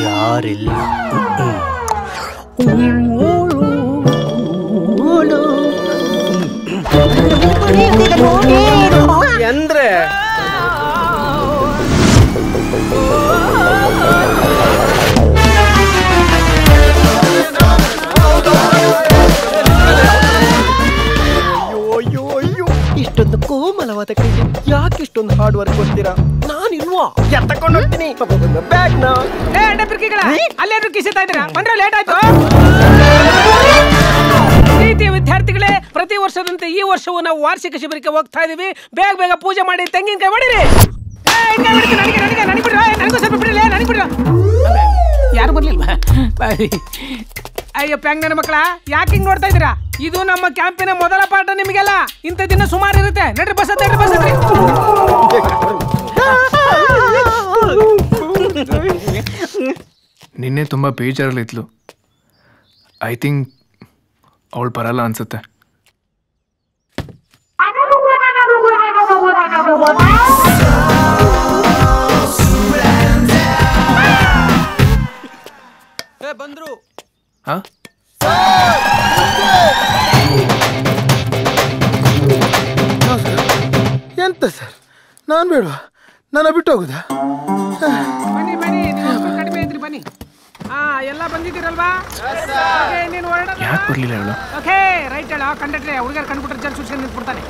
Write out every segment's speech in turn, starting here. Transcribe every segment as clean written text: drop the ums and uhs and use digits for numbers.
ಯಾರಿಲ್ಲ ಅಂದ್ರೆ ಇಷ್ಟೊಂದು ಕೋಮಲವಾದ ಕೈಗೆ ಯಾಕೆ ಇಷ್ಟೊಂದು ಹಾರ್ಡ್ ವರ್ಕ್ ಕೊಡ್ತೀರಾ? ನಾನಿಲ್ವಾ ಎತ್ತಕೊಂಡು ಹೋಗ್ತೀನಿ ಬ್ಯಾಗ್ ನ. ಅಲ್ಲೇನು ಕಿಸಿತಾ ಇದ್ದೀರಾ? ಬಂದ್ರೆ ಲೇಟ್ ಆಯ್ತು. ಪ್ರೀತಿಯ ವಿದ್ಯಾರ್ಥಿಗಳೇ, ಪ್ರತಿ ವರ್ಷದಂತೆ ಈ ವರ್ಷವೂ ನಾವು ವಾರ್ಷಿಕ ಶಿಬಿರಕ್ಕೆ ಹೋಗ್ತಾ ಇದೀವಿ. ಬೇಗ ಬೇಗ ಪೂಜೆ ಮಾಡಿ ತೆಂಗಿನಕಾಯಿ ಹೊಡಿರಿ. ನನಗೂ ಸ್ವಲ್ಪ ಬಿಡಲೇ, ನನಗೆ ಬಿಡ. ಯಾರು ಬರ್ಲಿಲ್ವಾ? ಅಯ್ಯೋ ಪ್ಯಾಂಗ್ ನನ್ನ ಮಕ್ಕಳ, ಯಾಕೆ ಹಿಂಗ್ ನೋಡ್ತಾ ಇದ್ದೀರಾ? ಇದು ನಮ್ಮ ಕ್ಯಾಂಪಿನ ಮೊದಲ ಪಾಠ. ನಿಮಗೆಲ್ಲ ಇಂಥ ದಿನ ಸುಮಾರು ಇರುತ್ತೆ. ನಡ್ರಿ ಬಸ್ ಹತ್ತಿ, ಬಸ್ ಹತ್ತಿ. ನಿನ್ನೆ ತುಂಬ ಬೇಜಾರಲ್ಲಿದ್ಲು. ಐ ಥಿಂಕ್ ಅವಳು ಬರಲ್ಲ ಅನ್ಸುತ್ತೆ. ಬಂದ್ರು. ಹಾ, ಎಂತ ಸರ್, ನಾನು ಬೇಡವಾ? ನಾನು ಬಿಟ್ಟು ಹೋಗುದಾ? ಬನ್ನಿ ಬನ್ನಿ, ಕಡಿಮೆ ಇದ್ರಿ ಬನ್ನಿ. ಎಲ್ಲ ಬಂದಿದ್ದೀರಲ್ವಾ? ನೀನು ಯಾಕೆ ಬರಲಿಲ್ಲ ಹೇಳು? ಓಕೆ ರೈಟ್ ಹೇಳ. ಕಂಡಕ್ಟ್ರೆ ಹುಡುಗರು ಕಂಡುಬಿಟ್ರೆ ಜಲ್ ಸುಡ್ಸ್ಕೊಂಡು ನಿಂತ್ಬಿಡ್ತಾನೆ.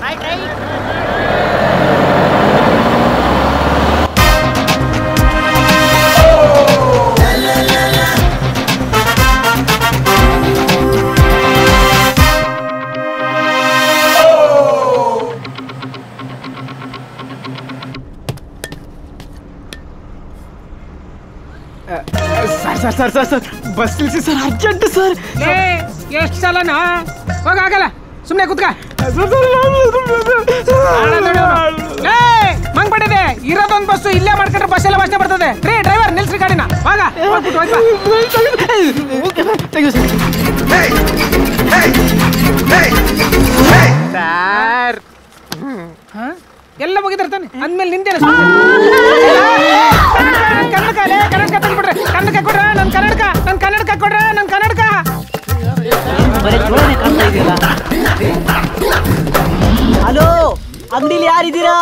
ಸರ್ ಬಸ್ ನಿಲ್ಸಿ ಸರ್, ಅರ್ಜೆಂಟ್ ಸರ್. ಎಷ್ಟು ಸಲನಾ? ಹೋಗಲ್ಲ, ಸುಮ್ಮನೆ ಕುತ್ಕ. ಮಂಗ್ ಪಡಿದೆ ಇರೋದೊಂದು ಬಸ್ಸು, ಇಲ್ಲೇ ಮಾಡ್ಕೊಂಡ್ರೆ ಬಸ್ ಎಲ್ಲ ವಾಸನೆ ಬರ್ತದೆ. ರೇ ಡ್ರೈವರ್, ನಿಲ್ಸ್ರಿ ಗಾಡಿನ. ಹೋಗ ಸರ್. ಎಲ್ಲ ಮುಗಿದಿರ್ತಾನೆ ಅಂದ್ಮೇಲೆ ನಿಂದೇನೆ. ಕನ್ನಡಕ ತಂದ್ಬಿಡ್ರೆ, ಕನ್ನಡಕ ಕೊಡ್ರ, ನನ್ ಕನ್ನಡಕ ಕೊಡ್ರ, ನನ್ ಕನ್ನಡಕ. ಹಲೋ, ಅಂಗಡಿಲಿ ಯಾರಿದ್ದೀರಾ?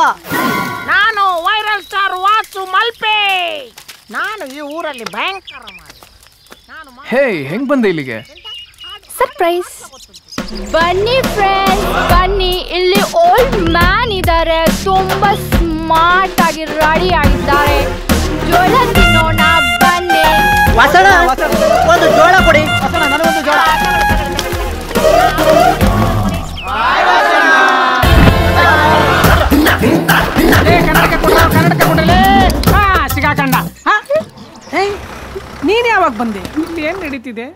ನಾನು ವೈರಲ್ ಸ್ಟಾರ್ ವಾಸು ಮಲ್ಪೆ. ನಾನು ಈ ಊರಲ್ಲಿ ಭಯಂಕರ ಮಾಡಿ. ಹೇ, ಹೆಂಗ್ ಬಂದೆ ಇಲ್ಲಿಗೆ? ಸರ್ಪ್ರೈಸ್. ಬನ್ನಿ ಫ್ರೆಂಡ್ಸ್, ಬನ್ನಿ. ಇಲ್ಲಿ ಓಲ್ಡ್ ಮ್ಯಾನ್ ಇದ್ದಾರೆ, ತುಂಬಾ ಸ್ಮಾರ್ಟ್ ಆಗಿ ರೆಡಿ ಆಗಿದ್ದಾರೆ. ಜೋಳ ತಿನ್ನೋಣ ಬನ್ನಿ. ವಸಣ, ಒಂದು ಜೋಳ ಕೊಡಿ. ವಸಣ, ನನಗೊಂದು ಜೋಳ. ಕನ್ನಡಕ ಕೊಡಲೇ. ಸಿಗಾಕಂಡ. ನೀನ್ ಯಾವಾಗ ಬಂದೆ? ಇಲ್ಲಿ ಏನ್ ನಡೀತಿದೆ?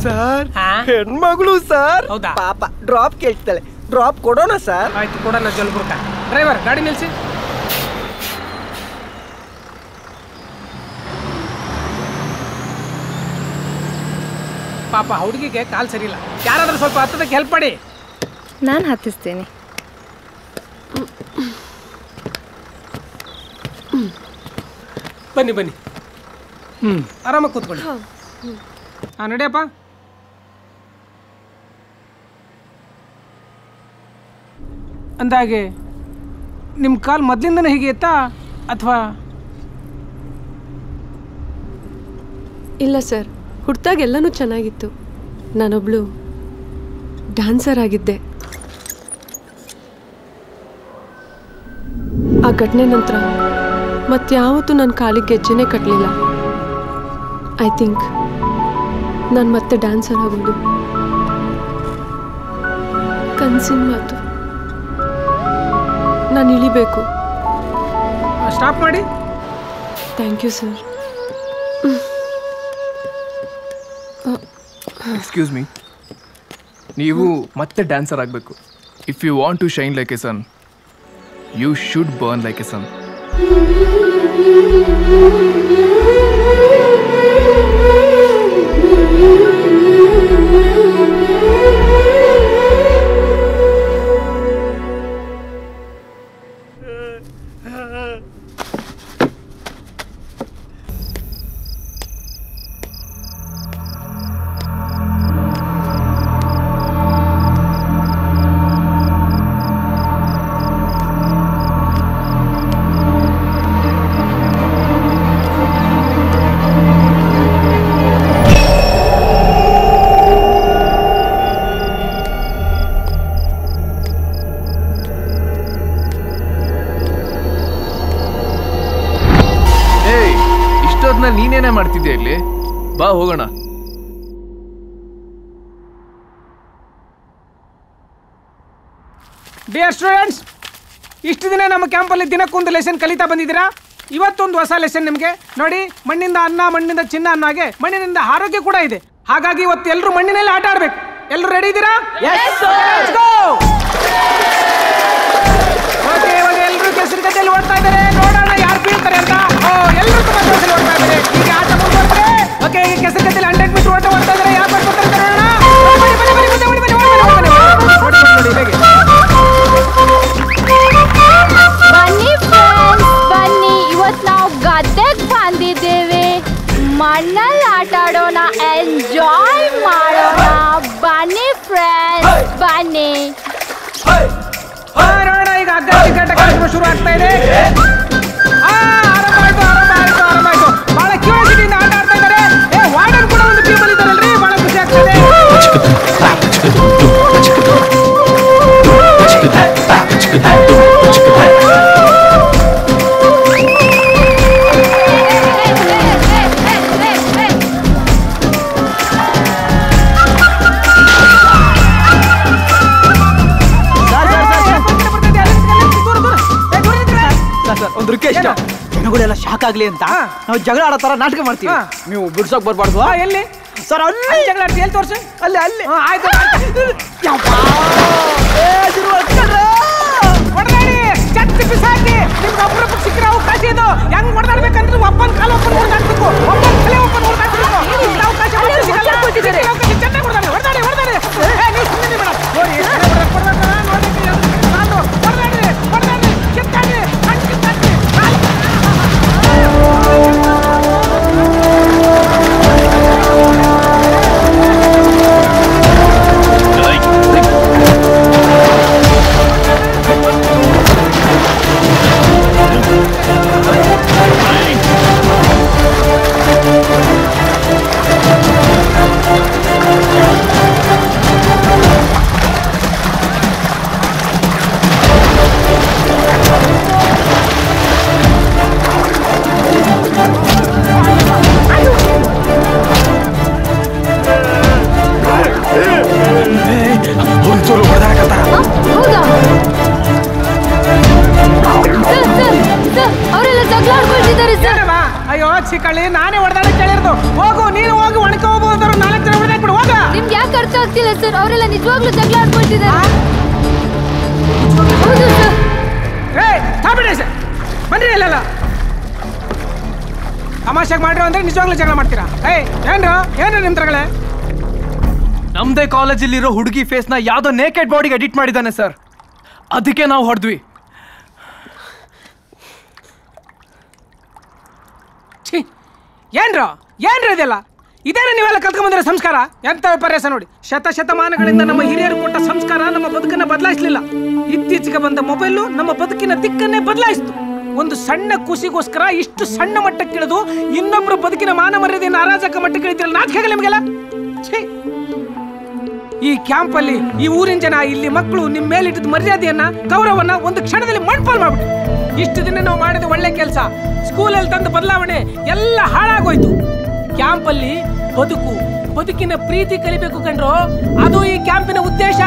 ಸರ್, ಹೆಣ್ಮಗಳು ಸರ್. ಹೌದಾ? ಪಾಪ ಡ್ರಾಪ್ ಕೇಳ್ತಾಳೆ. ಡ್ರಾಪ್ ಕೊಡೋಣ ಸರ್? ಆಯ್ತು, ಕೊಡೋಣ. ಜಲ್ಬುರ್ಕ ಡ್ರೈವರ್, ಗಾಡಿ ನಿಲ್ಸಿ. ಪಾಪ ಹುಡುಗಿಗೆ ಕಾಲ್ ಸರಿ ಇಲ್ಲ. ಯಾರಾದ್ರೂ ಸ್ವಲ್ಪ ಹತ್ತದಕ್ಕೆ ಹೆಲ್ಪ್ ಮಾಡಿ. ನಾನು ಹತ್ತಿಸ್ತೇನೆ. ಬನ್ನಿ ಬನ್ನಿ. ಆರಾಮಾಗಿ ಕೂತ್ಕೊಳ್ಳಿ. ನಡಿಯಪ್ಪ. ಅಂದಾಗೆ ನಿಮ್ಮ ಕಾಲ್ ಮೊದಲಿಂದನೇ ಹೀಗೆ ಇತ್ತಾ ಅಥವಾ? ಇಲ್ಲ ಸರ್, ಹುಟ್ಟಾಗ ಎಲ್ಲನೂ ಚೆನ್ನಾಗಿತ್ತು. ನಾನೊಬ್ಳು ಡ್ಯಾನ್ಸರ್ ಆಗಿದ್ದೆ. ಆ ಘಟನೆ ನಂತರ ಮತ್ತಾವತ್ತೂ ನನ್ನ ಕಾಲಿಗೆ ಗೆಜ್ಜೆನೇ ಕಟ್ಟಲಿಲ್ಲ. ಐ ಥಿಂಕ್ ನಾನು ಮತ್ತೆ ಡ್ಯಾನ್ಸರ್ ಆಗೋದು ಕನಸಿನ ಮಾತು. ನಾನು ಇಳಿಬೇಕು. ಸ್ಟಾಪ್ ಮಾಡಿ. Thank you sir. Excuse me, ನೀವು ಮತ್ತೆ ಡ್ಯಾನ್ಸರ್ ಆಗಬೇಕು. If you want to shine like a sun, you should burn like a sun. ಆಗ್ಲಿ. ಬಾ ಹೋಗೋಣ. ಡಿಯರ್ ಸ್ಟೂಡೆಂಟ್ಸ್, ಇಷ್ಟು ದಿನ ನಮ್ಮ ಕ್ಯಾಂಪಲ್ಲಿ ದಿನಕ್ಕೊಂದು ಲೆಸನ್ ಕಲಿತಾ ಬಂದಿದ್ದೀರಾ. ಇವತ್ತೊಂದು ಹೊಸ ಲೆಸನ್ ನಿಮಗೆ. ನೋಡಿ, ಮಣ್ಣಿಂದ ಅನ್ನ, ಮಣ್ಣಿಂದ ಚಿನ್ನ ಅನ್ನೋ ಹಾಗೆ ಮಣ್ಣಿನಿಂದ ಆರೋಗ್ಯ ಕೂಡ ಇದೆ. ಹಾಗಾಗಿ ಇವತ್ತು ಎಲ್ಲರೂ ಮಣ್ಣಿನಲ್ಲಿ ಆಟ ಆಡ್ಬೇಕು. ಎಲ್ಲರೂ ರೆಡಿ ಇದ್ದೀರಾ? ಓಕೆ, ಇವಾಗ ಎಲ್ಲರೂ ಕೆಸರು ಗದ್ದೆಯಲ್ಲಿ ಓಡ್ತಾ ಇದ್ದಾರೆ. ನೋಡೋಣ ಯಾರು ಬೀಳ್ತಾರೆ ಅಂತ. ಎಲ್ಲರೂ ತುಂಬಾ ಜೋಶಲ್ಲಿ ಓಡ್ತಾ ಇದ್ದಾರೆ. ಈಗ ಆಟ ಮುಂದುವರೆದ್ರೆ. ಓಕೆ, ಈಗ ಕೆಸರು ಗದ್ದೆಯಲ್ಲಿ 100 ಮೀಟರ್ ಓಟ ಓಡ್ತಾ ಇದ್ದಾರೆ. ಯಾರು ಬರ್ತಾರೆ ನೋಡೋಣ. ಬನ್ನಿ ಫ್ರೆಂಡ್ಸ್, ಬನ್ನಿ. ಇವತ್ತು ನಾವು ಗದ್ದೆಗೆ ಬಂದಿದ್ದೇವೆ. ಮಣ್ಣಲ್ಲಿ ಆಟ ಆಡೋಣ, ಎಂಜಾಯ್ ಮಾಡೋಣ. ಬನ್ನಿ ಫ್ರೆಂಡ್ಸ್, ಬನ್ನಿ. ನೋಡೋಣ, ಈಗ ಅಗ್ಗಟ್ಟ ಕಾರ್ಯಕ್ರಮ ಶುರು ಆಗ್ತಾ ಇದೆ. ಆರಂಭ ಆಯ್ತು. ಬಹಳ ಕ್ಯೂರಿಯಾಸಿಟಿಯಿಂದ ಆಟ ಆಡ್ತಾ ಇದ್ದಾರೆ. ವಾರ್ಡನ್ ಕೂಡ ಒಂದು ಟೀಮ್ ಅಲ್ಲಿ ಇದ್ದಾರಲ್ರಿ, ಬಹಳ ಖುಷಿ ಆಗ್ತದೆ. ಒಂದು ರಿಕ್ವೆಸ್ಟ್, ಜನಗಳೆಲ್ಲ ಶಾಕ್ ಆಗ್ಲಿ ಅಂತ ನಾವು ಜಗಳ ಆಡೋ ತರ ನಾಟಕ ಮಾಡ್ತೀವಿ. ನೀವು ಬಿಡ್ಸೋಕ್ ಬರ್ಬಾರ್ದು. ಎಲ್ಲಿ ಸರ್? ಅಲ್ಲಿ ಜಗಳ ಆಡ್ತಿ, ಎಲ್ಲಿ ತೋರ್ಸಿ. ಅಲ್ಲಿ ಆಯ್ತು. ಹೊಡೆದಾಡಿ ಚಟ್ಟಿ ಬಿಸಾಕಿ. ನಿಮ್ಗೆ ಅಪರೂಪಕ್ಕೆ ಸಿಕ್ಕಿರೋ ಅವಕಾಶ ಇದು. ಹೆಂಗ್ ಹೊಡೆದಾಡ್ಬೇಕಂದ್ರೆ ಒಬ್ಬನ ಕಾಲ ಒಬ್ಬನ ಹೊಡೆದಾಡ್ಬೇಕು, ಒಬ್ಬನ ತಲೆ ಒಬ್ಬನ ಹೊಡೆದಾಡ್ಬೇಕು. ಅವಕಾಶ ಚೆನ್ನಾಗಿ ಹೊಡೆದಾಡಿ. ನೀವು ಸುಮ್ಮನೆ ಮೇಡಮ್ ನೋಡಿ, ಹೊಡೆದಾಡಿ ಕಿತ್ತಾಡಿ ಕಿತ್ತಾಡಿ. ಅಯ್ಯೋ ಚಿಕ್ಕಳ್ಳಿ, ನಾನೇ ಹೊಡೆದಾಡಕ್ಕೆ ಕೇಳಿರೋದು. ಹೋಗು, ನೀನು ಹೋಗಿ ಒಣಕ ಹೋಗ್ಬೋದು. 4 ಜನ ಹೊಡೆದಾಕ್ಬಿಡು, ಹೋಗ. ನಿಮ್ಗೆ ಯಾಕೆ ಅರ್ಥ ಆಗ್ತಿಲ್ಲ ಸರ್? ಅವರೆಲ್ಲ ನಿಜವಾಗ್ಲೂ ಜಗಳ ಆಡ್ಕೊಳ್ತಿದ್ದಾರೆ. ಹೌದು ಸರ್. ಬನ್ರಿ ಇಲ್ಲೆಲ್ಲ ತಮಾಷೆಗೆ ಮಾಡ್ರಿ ಅಂದ್ರೆ ನಿಜವಾಗ್ಲೂ ಜಗಳ ಮಾಡ್ತೀರಾ? ಏನ್ರು ನಿಮ್ ತರಗಳೇ? ನಮ್ದೇ ಕಾಲೇಜಲ್ಲಿರೋ ಹುಡುಗಿ ಫೇಸ್ ನ ಯಾವ್ದೋ ನೇಕೆಡ್ ಬಾಡಿಗೆ ಎಡಿಟ್ ಮಾಡಿದ್ದಾನೆ ಸರ್. ಅದಕ್ಕೆ ನಾವು ಹೊಡೆದ್ವಿ. ಏನ್ರ ಇದೆಲ್ಲ? ಇದೇನ ನೀವೆಲ್ಲ ಕಲ್ತ್ಕೊಂಡ್ಬಂದಿರೋ ಸಂಸ್ಕಾರ? ಎಂತ ವಿಪರ್ಯಾಸ ನೋಡಿ. ಶತಮಾನಗಳಿಂದ ನಮ್ಮ ಹಿರಿಯರು ಕೊಟ್ಟ ಸಂಸ್ಕಾರ ನಮ್ಮ ಬದುಕನ್ನ ಬದಲಾಯಿಸಲಿಲ್ಲ. ಇತ್ತೀಚೆಗೆ ಬಂದ ಮೊಬೈಲು ನಮ್ಮ ಬದುಕಿನ ದಿಕ್ಕನ್ನೇ ಬದಲಾಯಿಸಿತು. ಒಂದು ಸಣ್ಣ ಖುಷಿಗೋಸ್ಕರ ಇಷ್ಟು ಸಣ್ಣ ಮಟ್ಟಕ್ಕಿಳಿದು ಇನ್ನೊಬ್ಬರ ಬದುಕಿನ ಮಾನ ಮರ್ಯಾದೆಯನ್ನು ಅರಾಜಕ ಮಟ್ಟಕ್ಕೆ ಇಳಿತಿರಲ್ಲ, ನಾಚಿಕೆ ನಿಮಗೆಲ್ಲ? ಈ ಕ್ಯಾಂಪ್ ಅಲ್ಲಿ ಈ ಊರಿನ ಜನ, ಇಲ್ಲಿ ಮಕ್ಕಳು ನಿಮ್ಮ ಮೇಲಿಟ್ಟಿದ್ದ ಮರ್ಯಾದೆಯನ್ನ, ಗೌರವನ್ನ ಒಂದು ಕ್ಷಣದಲ್ಲಿ ಮಣ್ಪಾಲ್ ಮಾಡ್ಬಿಟ್ಟು. ಇಷ್ಟು ದಿನ ನಾವು ಮಾಡಿದ ಒಳ್ಳೆ ಕೆಲಸ, ಸ್ಕೂಲಲ್ಲಿ ತಂದ ಬದಲಾವಣೆ ಎಲ್ಲ ಹಾಳಾಗೋಯ್ತು. ಕ್ಯಾಂಪ್ ಅಲ್ಲಿ ಬದುಕಿನ ಪ್ರೀತಿ ಕಲಿಬೇಕು ಕಂಡ್ರು. ಅದು ಈ ಕ್ಯಾಂಪಿನ ಉದ್ದೇಶ.